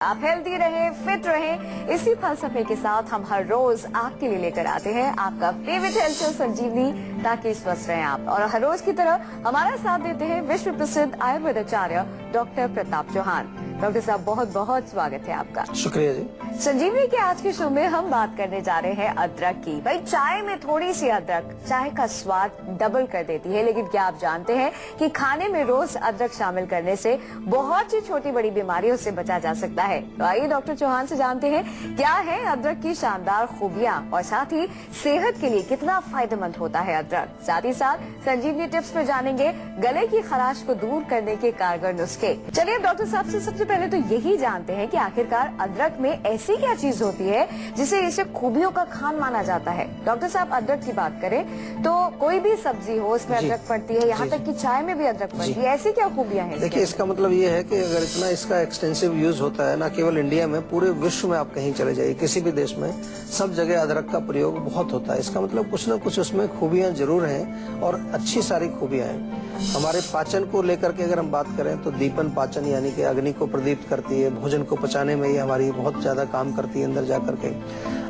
आप हेल्दी रहें, फिट रहें, इसी फलसफे के साथ हम हर रोज आपके लिए लेकर आते हैं आपका फेवरेट हेल्थ शो संजीवनी, ताकि स्वस्थ रहें आप। और हर रोज की तरह हमारा साथ देते हैं विश्व प्रसिद्ध आयुर्वेद आचार्य डॉक्टर प्रताप चौहान। डॉक्टर साहब, बहुत बहुत स्वागत है आपका। शुक्रिया जी। संजीवनी के आज के शो में हम बात करने जा रहे हैं अदरक की। भाई, चाय में थोड़ी सी अदरक चाय का स्वाद डबल कर देती है, लेकिन क्या आप जानते हैं कि खाने में रोज अदरक शामिल करने से बहुत सी छोटी बड़ी बीमारियों से बचा जा सकता है। तो आइए डॉक्टर चौहान से जानते हैं क्या है अदरक की शानदार खूबियां और साथ ही सेहत के लिए कितना फायदेमंद होता है अदरक। साथ ही साथ संजीवनी टिप्स पर जानेंगे गले की खराश को दूर करने के कारगर नुस्खे। चलिए डॉक्टर साहब से सबसे पहले तो यही जानते हैं कि आखिरकार अदरक में ऐसी क्या चीज होती है जिसे इसे खूबियों का खान माना जाता है। डॉक्टर साहब, अदरक की बात करें तो कोई भी सब्जी हो उसमें अदरक पड़ती है, यहाँ तक कि चाय में भी अदरक पड़ती है। ऐसी क्या खूबियां हैं? देखिए, इसका मतलब ये है कि अगर इतना इसका एक्सटेंसिव यूज होता है, न केवल इंडिया में, पूरे विश्व में आप कहीं चले जाइए, किसी भी देश में, सब जगह अदरक का प्रयोग बहुत होता है। इसका मतलब कुछ न कुछ उसमें खूबियां जरूर हैं और अच्छी सारी खूबियां हैं। हमारे पाचन को लेकर के अगर हम बात करें तो दीपन पाचन यानी कि अग्नि को प्रदीप्त करती है, भोजन को पचाने में ये हमारी बहुत ज्यादा काम करती है अंदर जाकर के।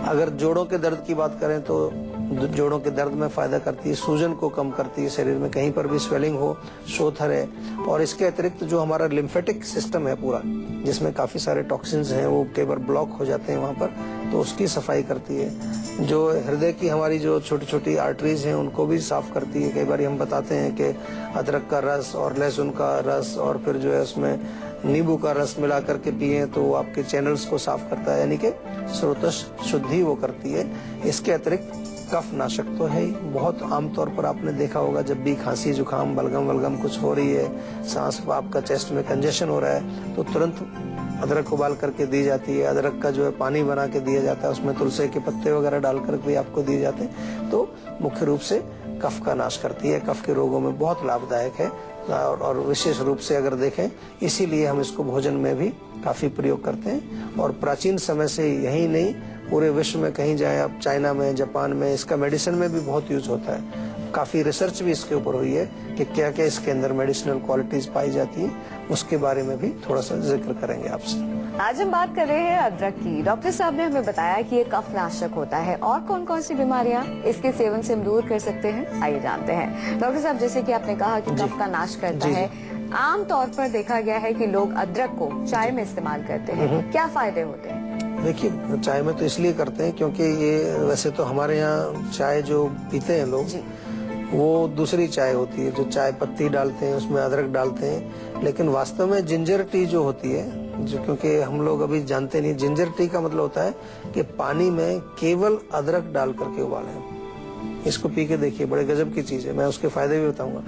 अगर जोड़ों के दर्द की बात करें तो जोड़ों के दर्द में फायदा करती है, सूजन को कम करती है, शरीर में कहीं पर भी स्वेलिंग हो, शोथर है। और इसके अतिरिक्त जो हमारा लिम्फेटिक सिस्टम है पूरा, जिसमें काफी सारे टॉक्सिन्स हैं, वो कई बार ब्लॉक हो जाते हैं वहाँ पर, तो उसकी सफाई करती है। जो हृदय की हमारी जो छोटी छोटी आर्टरीज हैं उनको भी साफ करती है। कई बार हम बताते हैं कि अदरक का रस और लहसुन का रस और फिर जो है उसमें नींबू का रस मिला करके पिए तो वो आपके चैनल्स को साफ करता है, यानी कि स्रोतश शुद्धि वो करती है। इसके अतिरिक्त कफ नाशक तो है ही। बहुत आमतौर पर आपने देखा होगा, जब भी खांसी जुकाम बलगम वलगम कुछ हो रही है, सांस आपका चेस्ट में कंजेशन हो रहा है, तो तुरंत अदरक उबाल करके दी जाती है। अदरक का जो है पानी बना के दिया जाता है, उसमें तुलसी के पत्ते वगैरह डालकर भी आपको दिए जाते हैं। तो मुख्य रूप से कफ का नाश करती है, कफ के रोगों में बहुत लाभदायक है। और विशेष रूप से अगर देखें, इसीलिए हम इसको भोजन में भी काफी प्रयोग करते हैं। और प्राचीन समय से यही नहीं, पूरे विश्व में कहीं जाए आप, चाइना में, जापान में, इसका मेडिसिन में भी बहुत यूज होता है। काफी रिसर्च भी इसके ऊपर हुई है कि क्या क्या इसके अंदर मेडिसिनल क्वालिटीज पाई जाती है। उसके बारे में भी थोड़ा सा जिक्र करेंगे आपसे। आज हम बात कर रहे हैं अदरक की। डॉक्टर साहब ने हमें बताया कि ये कफ नाशक होता है, और कौन कौन सी बीमारियां इसके सेवन से हम दूर कर सकते हैं, आइए जानते हैं। डॉक्टर साहब, जैसे कि आपने कहा कि कफ का नाश करता है, आम तौर पर देखा गया है कि लोग अदरक को चाय में इस्तेमाल करते हैं, क्या फायदे होते हैं? देखिए, चाय में तो इसलिए करते हैं क्योंकि ये वैसे तो हमारे यहाँ चाय जो पीते हैं लोग, वो दूसरी चाय होती है, जो चाय पत्ती डालते हैं उसमें अदरक डालते हैं। लेकिन वास्तव में जिंजर टी जो होती है, जो क्योंकि हम लोग अभी जानते नहीं, जिंजर टी का मतलब होता है कि पानी में केवल अदरक डाल करके उबालें। इसको पी के देखिए, बड़े गजब की चीज है। मैं उसके फायदे भी बताऊंगा।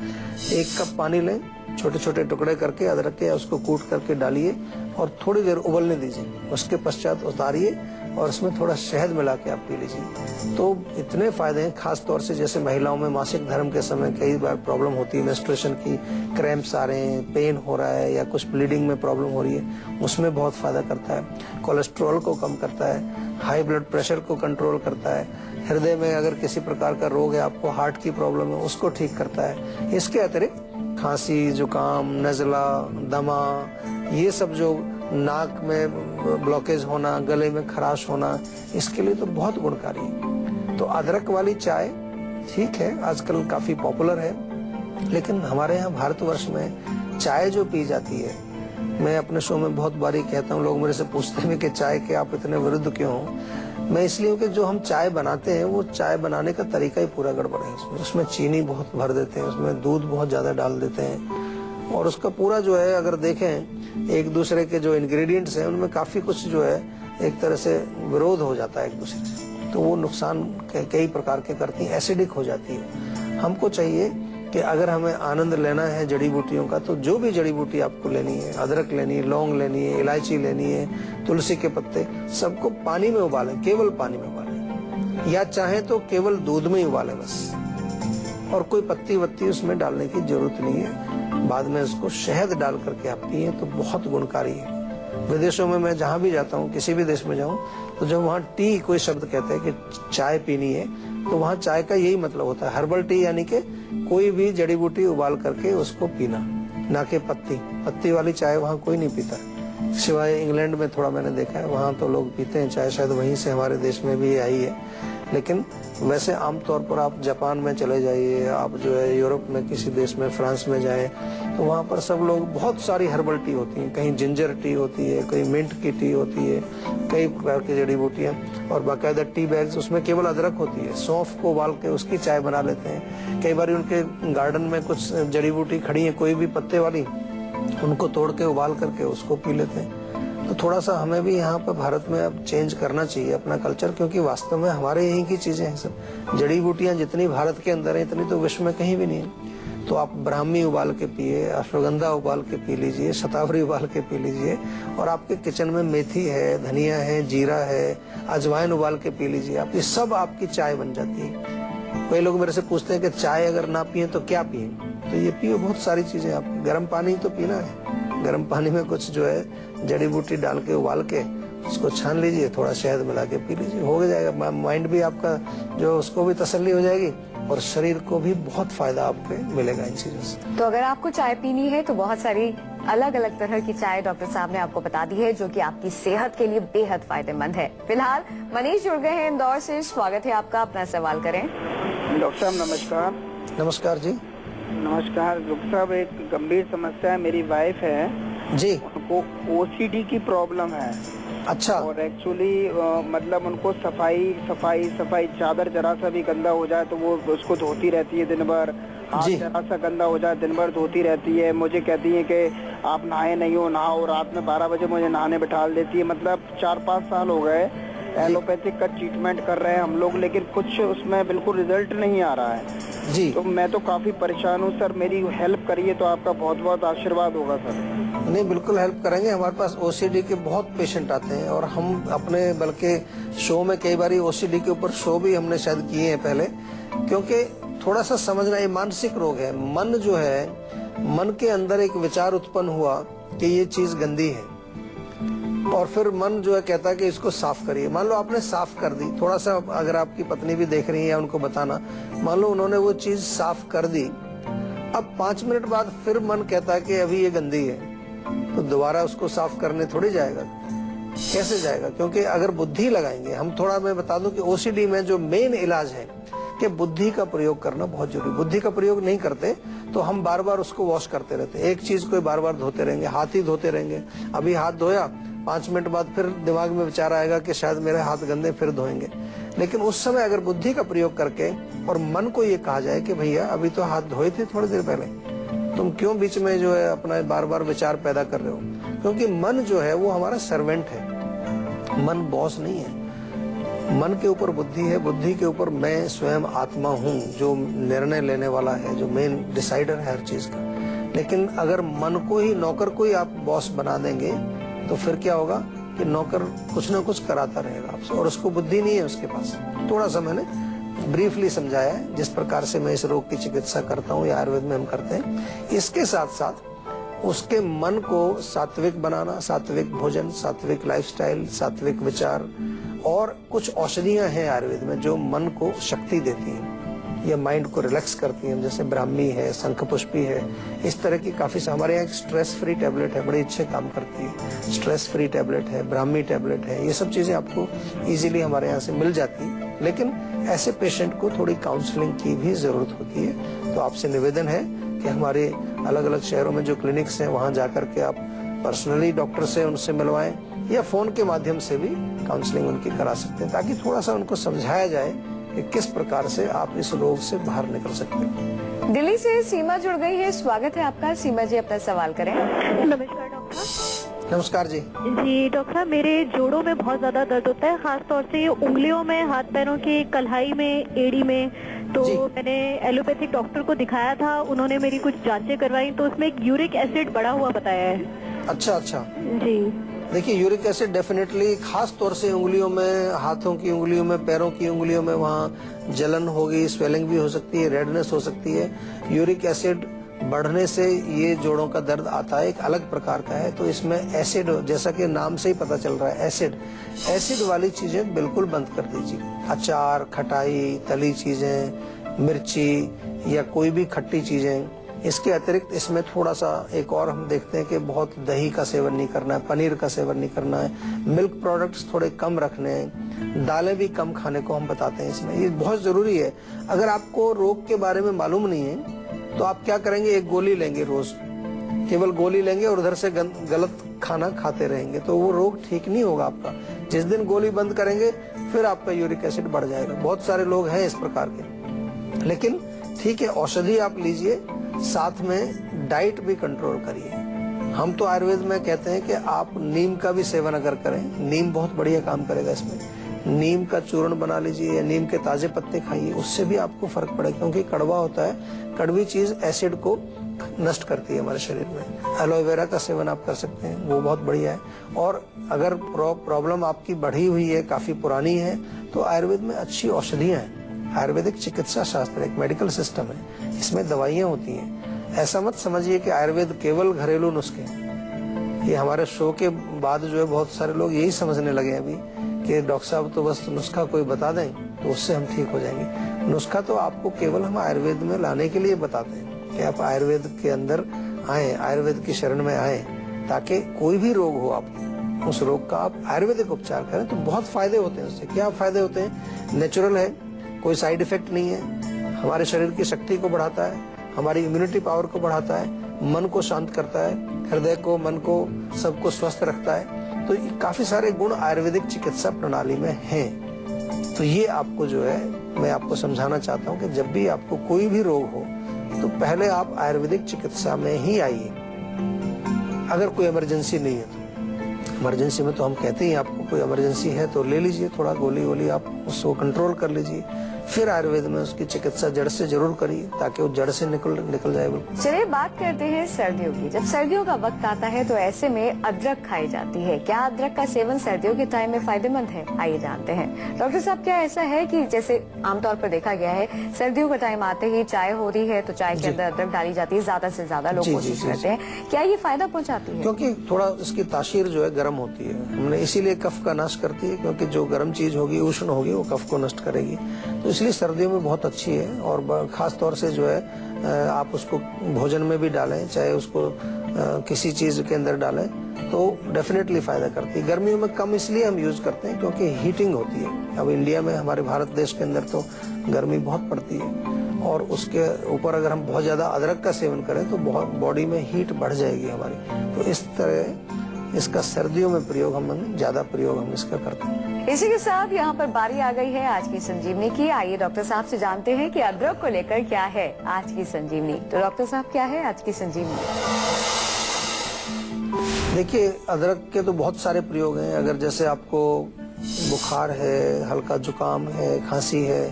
1 कप पानी लें, छोटे छोटे टुकड़े करके अदरक के, उसको कूट करके डालिए और थोड़ी देर उबलने दीजिए। उसके पश्चात उतारिए और उसमें थोड़ा शहद मिला के आप पी लीजिए। तो इतने फायदे हैं, खास तौर से जैसे महिलाओं में मासिक धर्म के समय कई बार प्रॉब्लम होती है, मेंस्ट्रुएशन की, क्रैम्प्स आ रहे हैं, पेन हो रहा है या कुछ ब्लीडिंग में प्रॉब्लम हो रही है, उसमें बहुत फायदा करता है। कोलेस्ट्रॉल को कम करता है, हाई ब्लड प्रेशर को कंट्रोल करता है, हृदय में अगर किसी प्रकार का रोग है, आपको हार्ट की प्रॉब्लम है, उसको ठीक करता है। इसके अतिरिक्त खांसी जुकाम, नजला, दमा, ये सब जो नाक में ब्लॉकेज होना, गले में खराश होना, इसके लिए तो बहुत गुणकारी है। तो अदरक वाली चाय ठीक है, आजकल काफी पॉपुलर है, लेकिन हमारे यहाँ भारतवर्ष में चाय जो पी जाती है, मैं अपने शो में बहुत बारी कहता हूँ, लोग मेरे से पूछते हैं कि चाय के आप इतने विरुद्ध क्यों हो। मैं इसलिए हूँ कि जो हम चाय बनाते हैं, वो चाय बनाने का तरीका ही पूरा गड़बड़ है। उसमें चीनी बहुत भर देते हैं, उसमें दूध बहुत ज्यादा डाल देते हैं, और उसका पूरा जो है, अगर देखें एक दूसरे के जो इंग्रेडिएंट्स हैं, उनमें काफी कुछ जो है एक तरह से विरोध हो जाता है एक दूसरे से, तो वो नुकसान कई प्रकार के करती है, एसिडिक हो जाती है। हमको चाहिए कि अगर हमें आनंद लेना है जड़ी बूटियों का, तो जो भी जड़ी बूटी आपको लेनी है, अदरक लेनी है, लौंग लेनी है, इलायची लेनी है, तुलसी के पत्ते, सबको पानी में उबालें, केवल पानी में उबालें, या चाहे तो केवल दूध में ही उबालें बस, और कोई पत्ती वत्ती उसमें डालने की जरूरत नहीं है। बाद में उसको शहद डाल करके आप पिए तो बहुत गुणकारी है। विदेशों में मैं जहाँ भी जाता हूँ, किसी भी देश में जाऊँ, तो जब वहाँ टी कोई शब्द कहते हैं कि चाय पीनी है, तो वहाँ चाय का यही मतलब होता है हर्बल टी, यानी कि कोई भी जड़ी बूटी उबाल करके उसको पीना, ना कि पत्ती वाली चाय वहाँ कोई नहीं पीता। सिवाय इंग्लैंड में थोड़ा मैंने देखा है, वहाँ तो लोग पीते हैं चाय, शायद वहीं से हमारे देश में भी आई है। लेकिन वैसे आमतौर पर आप जापान में चले जाइए, आप जो है यूरोप में किसी देश में, फ्रांस में जाएं, तो वहाँ पर सब लोग बहुत सारी हर्बल टी होती हैं, कहीं जिंजर टी होती है, कहीं मिंट की टी होती है, कई प्रकार की जड़ी बूटियाँ, और बाकायदा टी बैग्स, उसमें केवल अदरक होती है। सौंफ को उबाल के उसकी चाय बना लेते हैं। कई बार उनके गार्डन में कुछ जड़ी बूटी खड़ी है, कोई भी पत्ते वाली, उनको तोड़ के उबाल करके उसको पी लेते हैं। तो थोड़ा सा हमें भी यहाँ पर भारत में अब चेंज करना चाहिए अपना कल्चर, क्योंकि वास्तव में हमारे यहीं की चीजें हैं सब। जड़ी बूटियां जितनी भारत के अंदर है, इतनी तो विश्व में कहीं भी नहीं है। तो आप ब्राह्मी उबाल के पिए, अश्वगंधा उबाल के पी लीजिए, शतावरी उबाल के पी लीजिए, और आपके किचन में मेथी है, धनिया है, जीरा है, अजवाइन उबाल के पी लीजिए आप, ये सब आपकी चाय बन जाती है। कई लोग मेरे से पूछते हैं कि चाय अगर ना पिए तो क्या पिए, तो ये पियो बहुत सारी चीजें। आप गर्म पानी तो पीना है, गर्म पानी में कुछ जो है जड़ी बूटी डाल के उबाल के उसको छान लीजिए, थोड़ा शहद मिला के पी लीजिए, हो जाएगा। माइंड भी आपका जो, उसको भी तसल्ली हो जाएगी, और शरीर को भी बहुत फायदा आपको मिलेगा इन चीजों से। तो अगर आपको चाय पीनी है तो बहुत सारी अलग अलग तरह की चाय डॉक्टर साहब ने आपको बता दी है, जो कि आपकी सेहत के लिए बेहद फायदेमंद है। फिलहाल मनीष जुड़ गए हैं इंदौर से, स्वागत है आपका, अपना सवाल करें। डॉक्टर साहब नमस्कार। नमस्कार जी। नमस्कार डॉक्टर साहब, एक गंभीर समस्या है, मेरी वाइफ है जी, उनको ओसीडी की प्रॉब्लम है। अच्छा। और एक्चुअली मतलब उनको सफाई चादर जरा सा भी गंदा हो जाए तो वो उसको धोती रहती है दिन भर, हाथ जरा सा गंदा हो जाए दिन भर धोती रहती है। मुझे कहती है कि आप नहाए नहीं हो, नहाओ। रात में 12 बजे मुझे नहाने बिठा देती है। मतलब 4-5 साल हो गए एलोपैथिक का ट्रीटमेंट कर रहे हैं हम लोग, लेकिन कुछ उसमें बिल्कुल रिजल्ट नहीं आ रहा है जी। तो मैं तो काफी परेशान हूँ सर, मेरी हेल्प करिए तो आपका बहुत बहुत आशीर्वाद होगा सर। नहीं, बिल्कुल हेल्प करेंगे। हमारे पास ओसीडी के बहुत पेशेंट आते हैं, और हम अपने बल्कि शो में कई बार ओसीडी के ऊपर शो भी हमने शायद किए हैं पहले, क्योंकि थोड़ा सा समझना, ये मानसिक रोग है। मन जो है, मन के अंदर एक विचार उत्पन्न हुआ कि ये चीज गंदी है, और फिर मन जो है कहता है कि इसको साफ करिए। मान लो आपने साफ कर दी, थोड़ा सा अगर आपकी पत्नी भी देख रही है या उनको बताना, मान लो उन्होंने वो चीज साफ कर दी, अब 5 मिनट बाद फिर मन कहता है कि अभी ये गंदी है, तो दोबारा उसको साफ करने थोड़ी जाएगा। कैसे जाएगा? क्योंकि अगर बुद्धि लगाएंगे हम, थोड़ा मैं बता दूं कि ओसीडी में जो मेन इलाज है कि बुद्धि का प्रयोग करना बहुत जरूरी। बुद्धि का प्रयोग नहीं करते तो हम बार बार उसको वॉश करते रहते हैं, एक चीज को बार बार धोते रहेंगे, हाथ ही धोते रहेंगे। अभी हाथ धोया, 5 मिनट बाद फिर दिमाग में विचार आएगा कि शायद मेरे हाथ गंदे, फिर धोएंगे। लेकिन उस समय अगर बुद्धि का प्रयोग करके और मन को ये कहा जाए कि भैया अभी तो हाथ धोए थे थोड़ी देर पहले, तुम क्यों बीच में जो है अपना बार बार विचार पैदा कर रहे हो? क्योंकि मन जो है वो हमारा सर्वेंट है, मन बॉस नहीं है। मन के ऊपर बुद्धि है, बुद्धि के ऊपर मैं स्वयं आत्मा हूँ जो निर्णय लेने वाला है, जो मेन डिसाइडर है हर चीज का। लेकिन अगर मन को ही, नौकर को ही आप बॉस बना देंगे तो फिर क्या होगा कि नौकर कुछ ना कुछ कराता रहेगा आपसे, और उसको बुद्धि नहीं है उसके पास। थोड़ा सा मैंने ब्रीफली समझाया है जिस प्रकार से मैं इस रोग की चिकित्सा करता हूँ, या आयुर्वेद में हम करते हैं। इसके साथ साथ उसके मन को सात्विक बनाना, सात्विक भोजन, सात्विक लाइफस्टाइल, सात्विक विचार, और कुछ औषधियां हैं आयुर्वेद में जो मन को शक्ति देती हैं या माइंड को रिलैक्स करती हैं, जैसे ब्राह्मी है, शंखपुष्पी है, इस तरह की काफी। हमारे यहाँ एक स्ट्रेस फ्री टैबलेट है, बड़ी अच्छे काम करती है। स्ट्रेस फ्री टैबलेट है, ब्राह्मी टैबलेट है, ये सब चीजें आपको इजीली हमारे यहाँ से मिल जाती है। लेकिन ऐसे पेशेंट को थोड़ी काउंसलिंग की भी जरूरत होती है। तो आपसे निवेदन है कि हमारे अलग अलग शहरों में जो क्लिनिक्स हैं वहाँ जाकर के आप पर्सनली डॉक्टर से उनसे मिलवाएं, या फोन के माध्यम से भी काउंसलिंग उनकी करा सकते हैं, ताकि थोड़ा सा उनको समझाया जाए कि किस प्रकार से आप इस रोग से बाहर निकल सकते हैं। दिल्ली से सीमा जुड़ गई है, स्वागत है आपका। सीमा जी, अपना सवाल करें। नमस्कार डॉक्टर। नमस्कार जी। जी डॉक्टर साहब, मेरे जोड़ों में बहुत ज्यादा दर्द होता है, खास तौर से उंगलियों में, हाथ पैरों की कलाई में, एड़ी में। तो मैंने एलोपैथिक डॉक्टर को दिखाया था, उन्होंने मेरी कुछ जांचें करवाई तो उसमें एक यूरिक एसिड बढ़ा हुआ बताया है। अच्छा अच्छा। जी देखिए, यूरिक एसिड डेफिनेटली, खास तौर से उंगलियों में, हाथों की उंगलियों में, पैरों की उंगलियों में, वहाँ जलन होगी, स्वेलिंग भी हो सकती है, रेडनेस हो सकती है। यूरिक एसिड बढ़ने से ये जोड़ों का दर्द आता है, एक अलग प्रकार का है। तो इसमें एसिड, जैसा कि नाम से ही पता चल रहा है, एसिड वाली चीजें बिल्कुल बंद कर दीजिए। अचार, खटाई, तली चीजें, मिर्ची या कोई भी खट्टी चीजें, इसके अतिरिक्त इसमें थोड़ा सा एक और हम देखते हैं कि बहुत दही का सेवन नहीं करना है, पनीर का सेवन नहीं करना है, मिल्क प्रोडक्ट्स थोड़े कम रखने हैं, दालें भी कम खाने को हम बताते हैं इसमें। ये बहुत जरूरी है। अगर आपको रोग के बारे में मालूम नहीं है तो आप क्या करेंगे, एक गोली लेंगे रोज, केवल गोली लेंगे और उधर से गलत खाना खाते रहेंगे तो वो रोग ठीक नहीं होगा आपका। जिस दिन गोली बंद करेंगे फिर आपका यूरिक एसिड बढ़ जाएगा। बहुत सारे लोग हैं इस प्रकार के। लेकिन ठीक है, औषधि आप लीजिए, साथ में डाइट भी कंट्रोल करिए। हम तो आयुर्वेद में कहते हैं कि आप नीम का भी सेवन अगर करें, नीम बहुत बढ़िया काम करेगा इसमें। नीम का चूर्ण बना लीजिए या नीम के ताजे पत्ते खाइए, उससे भी आपको फर्क पड़ेगा, क्योंकि कड़वा होता है, कड़वी चीज एसिड को नष्ट करती है हमारे शरीर में। एलोवेरा का सेवन आप कर सकते हैं, वो बहुत बढ़िया है। और अगर प्रॉब्लम आपकी बढ़ी हुई है, काफी पुरानी है, तो आयुर्वेद में अच्छी औषधियां हैं। आयुर्वेदिक चिकित्सा शास्त्र एक मेडिकल सिस्टम है, इसमें दवाइयां होती हैं। ऐसा मत समझिए कि आयुर्वेद केवल घरेलू नुस्खे हैं। ये हमारे शो के बाद जो है बहुत सारे लोग यही समझने लगे अभी कि डॉक्टर साहब तो बस नुस्खा कोई बता दें तो उससे हम ठीक हो जाएंगे। नुस्खा तो आपको केवल हम आयुर्वेद में लाने के लिए बताते हैं कि आप आयुर्वेद के अंदर आए, आयुर्वेद की शरण में आए, ताकि कोई भी रोग हो आपको, उस रोग का आप आयुर्वेदिक उपचार करें तो बहुत फायदे होते हैं उससे। क्या फायदे होते हैं? नेचुरल है, कोई साइड इफेक्ट नहीं है, हमारे शरीर की शक्ति को बढ़ाता है, हमारी इम्यूनिटी पावर को बढ़ाता है, मन को शांत करता है, हृदय को, मन को, सबको स्वस्थ रखता है। तो ये काफी सारे गुण आयुर्वेदिक चिकित्सा प्रणाली में हैं। तो ये आपको जो है, मैं आपको समझाना चाहता हूँ कि जब भी आपको कोई भी रोग हो तो पहले आप आयुर्वेदिक चिकित्सा में ही आइए। अगर कोई इमरजेंसी नहीं है तो, इमरजेंसी में तो हम कहते हैं आपको कोई इमरजेंसी है तो ले लीजिए, थोड़ा गोली वोली आप उसको कंट्रोल कर लीजिए, फिर आयुर्वेद में उसकी चिकित्सा जड़ से जरूर करिए ताकि वो जड़ से निकल जाए। चलिए बात करते हैं सर्दियों की। जब सर्दियों का वक्त आता है तो ऐसे में अदरक खाई जाती है। क्या अदरक का सेवन सर्दियों के टाइम में फायदेमंद है? आइए जानते हैं। डॉक्टर साहब, क्या ऐसा है कि जैसे आमतौर पर देखा गया है सर्दियों का टाइम आते ही चाय हो रही है तो चाय के अंदर अदरक डाली जाती है, ज्यादा से ज्यादा लोग कोशिश करते हैं, क्या ये फायदा पहुँचाती है? क्योंकि थोड़ा इसकी तासीर जो है गर्म होती है, हमने इसीलिए कफ का नाश करती है, क्योंकि जो गर्म चीज होगी, उष्ण होगी, वो कफ को नष्ट करेगी। तो इसलिए सर्दियों में बहुत अच्छी है। और खास तौर से जो है आप उसको भोजन में भी डालें, चाहे उसको किसी चीज के अंदर डालें तो डेफिनेटली फायदा करती है। गर्मियों में कम इसलिए हम यूज करते हैं क्योंकि हीटिंग होती है। अब इंडिया में, हमारे भारत देश के अंदर तो गर्मी बहुत पड़ती है और उसके ऊपर अगर हम बहुत ज्यादा अदरक का सेवन करें तो बहुत बॉडी में हीट बढ़ जाएगी हमारी। तो इस तरह इसका सर्दियों में प्रयोग हम ज्यादा प्रयोग हम इसका करते हैं। इसी के साथ यहाँ पर बारी आ गई है आज की संजीवनी की। आइए डॉक्टर साहब से जानते हैं कि अदरक को लेकर क्या है आज की संजीवनी। तो डॉक्टर साहब, क्या है आज की संजीवनी? देखिए, अदरक के तो बहुत सारे प्रयोग हैं। अगर जैसे आपको बुखार है, हल्का जुकाम है, खांसी है,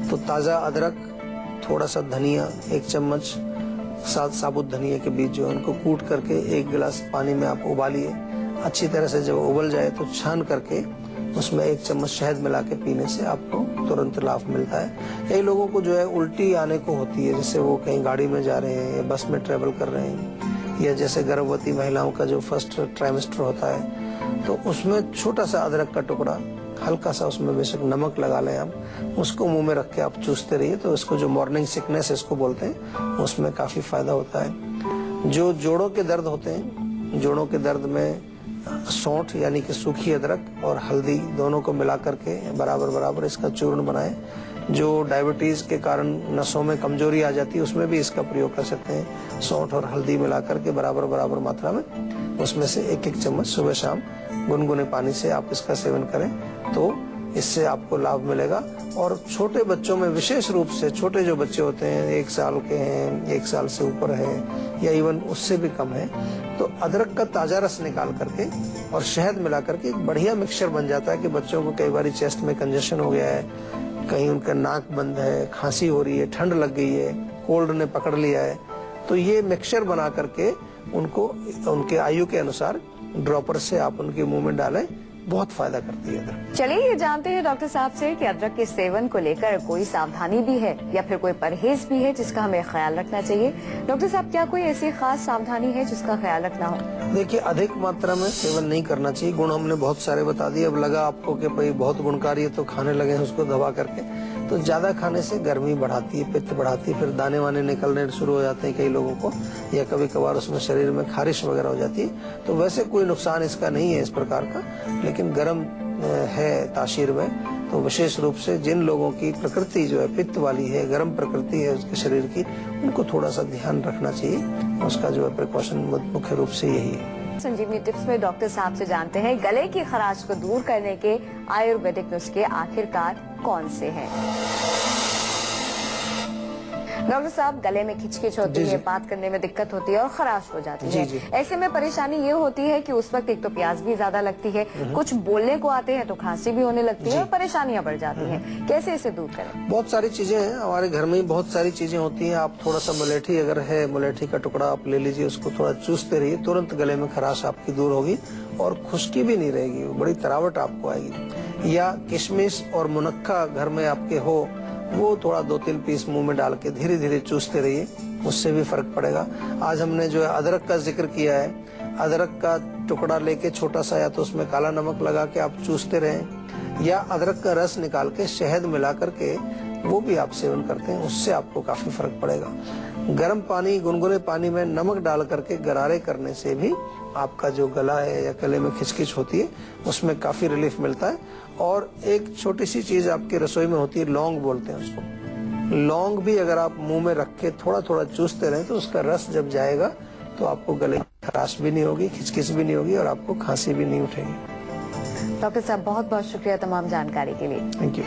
तो ताजा अदरक, थोड़ा सा धनिया, 1 चम्मच साबुत धनिया के बीज जो है उनको कूट करके 1 गिलास पानी में आप उबालिए। अच्छी तरह से जब उबल जाए तो छान करके उसमें 1 चम्मच शहद मिला के पीने से आपको तुरंत लाभ मिलता है। कई लोगों को जो है उल्टी आने को होती है, जैसे वो कहीं गाड़ी में जा रहे हैं या बस में ट्रेवल कर रहे हैं, या जैसे गर्भवती महिलाओं का जो फर्स्ट ट्राइमेस्टर होता है तो उसमें छोटा सा अदरक का टुकड़ा, हल्का सा उसमें बेशक नमक लगा लें आप, उसको मुंह में रख के आप चूसते रहिए तो इसको जो मॉर्निंग सिकनेस इसको बोलते हैं उसमें काफी फायदा होता है। जो जोड़ों के दर्द होते हैं, जोड़ों के दर्द में सौंठ यानी कि सूखी अदरक और हल्दी दोनों को मिला करके बराबर बराबर इसका चूर्ण बनाएं। जो डायबिटीज के कारण नसों में कमजोरी आ जाती है उसमें भी इसका प्रयोग कर सकते हैं। सौंठ और हल्दी मिला करके बराबर बराबर मात्रा में उसमें से 1-1 चम्मच सुबह शाम गुनगुने पानी से आप इसका सेवन करें तो इससे आपको लाभ मिलेगा। और छोटे बच्चों में, विशेष रूप से छोटे जो बच्चे होते हैं, 1 साल के हैं, 1 साल से ऊपर है या इवन उससे भी कम है, तो अदरक का ताजा रस निकाल करके और शहद मिला करके एक बढ़िया मिक्सचर बन जाता है कि बच्चों को कई बार चेस्ट में कंजेशन हो गया है, कहीं उनका नाक बंद है, खांसी हो रही है, ठंड लग गई है, कोल्ड ने पकड़ लिया है, तो ये मिक्सचर बना करके उनको उनके आयु के अनुसार ड्रॉपर से आप उनके मुंह में डालें बहुत फायदा करती है अदरक। चलिए ये जानते हैं डॉक्टर साहब से कि अदरक के सेवन को लेकर कोई सावधानी भी है या फिर कोई परहेज भी है जिसका हमें ख्याल रखना चाहिए। डॉक्टर साहब, क्या कोई ऐसी खास सावधानी है जिसका ख्याल रखना हो? देखिए, अधिक मात्रा में सेवन नहीं करना चाहिए। गुण हमने बहुत सारे बता दिए। अब लगा आपको कि भाई बहुत गुणकारी है तो खाने लगे हैं उसको दबा करके, तो ज्यादा खाने से गर्मी बढ़ाती है, पित्त बढ़ाती है, फिर दाने वाने निकलने शुरू हो जाते हैं कई लोगों को, या कभी कभार उसमें शरीर में खारिश वगैरह हो जाती है। तो वैसे कोई नुकसान इसका नहीं है इस प्रकार का, लेकिन गर्म है तासीर में, तो विशेष रूप से जिन लोगों की प्रकृति जो है पित्त वाली है, गर्म प्रकृति है उसके शरीर की, उनको थोड़ा सा ध्यान रखना चाहिए। उसका जो है प्रिकॉशन मुख्य रूप से यही है। संजीवनी टिप्स में डॉक्टर साहब से जानते हैं गले की खराश को दूर करने के आयुर्वेदिक नुस्खे आखिरकार कौन से हैं। डॉक्टर साहब, गले में खिचखिच होती है, बात करने में दिक्कत होती है और खराश हो जाती है। ऐसे में परेशानी ये होती है कि उस वक्त एक तो प्यास भी ज्यादा लगती है, कुछ बोलने को आते हैं तो खांसी भी होने लगती है और परेशानियां बढ़ जाती हैं। कैसे इसे दूर करें? बहुत सारी चीजें हैं हमारे घर में, बहुत सारी चीजें होती हैं। आप थोड़ा सा मुलेठी अगर है, मुलेठी का टुकड़ा आप ले लीजिए, उसको थोड़ा चूसते रहिए, तुरंत गले में खराश आपकी दूर होगी और खुश्की भी नहीं रहेगी, बड़ी तरावट आपको आएगी। या किशमिश और मुनक्का घर में आपके हो, वो थोड़ा 2-3 पीस मुंह में डाल के धीरे धीरे चूसते रहिए, उससे भी फर्क पड़ेगा। आज हमने जो है अदरक का जिक्र किया है, अदरक का टुकड़ा लेके छोटा सा, या तो उसमें काला नमक लगा के आप चूसते रहें, या अदरक का रस निकाल के शहद मिला करके वो भी आप सेवन करते हैं, उससे आपको काफी फर्क पड़ेगा। गर्म पानी, गुनगुने पानी में नमक डाल करके गरारे करने से भी आपका जो गला है या गले में खिचखिच होती है उसमें काफी रिलीफ मिलता है। और एक छोटी सी चीज आपकी रसोई में होती है, लौंग बोलते हैं उसको। लौंग भी अगर आप मुंह में रख के थोड़ा थोड़ा चूसते रहें तो उसका रस जब जाएगा तो आपको गले की खराश भी नहीं होगी, खिचखिच भी नहीं होगी और आपको खांसी भी नहीं उठेगी। डॉक्टर साहब, बहुत बहुत शुक्रिया तमाम जानकारी के लिए। Thank you.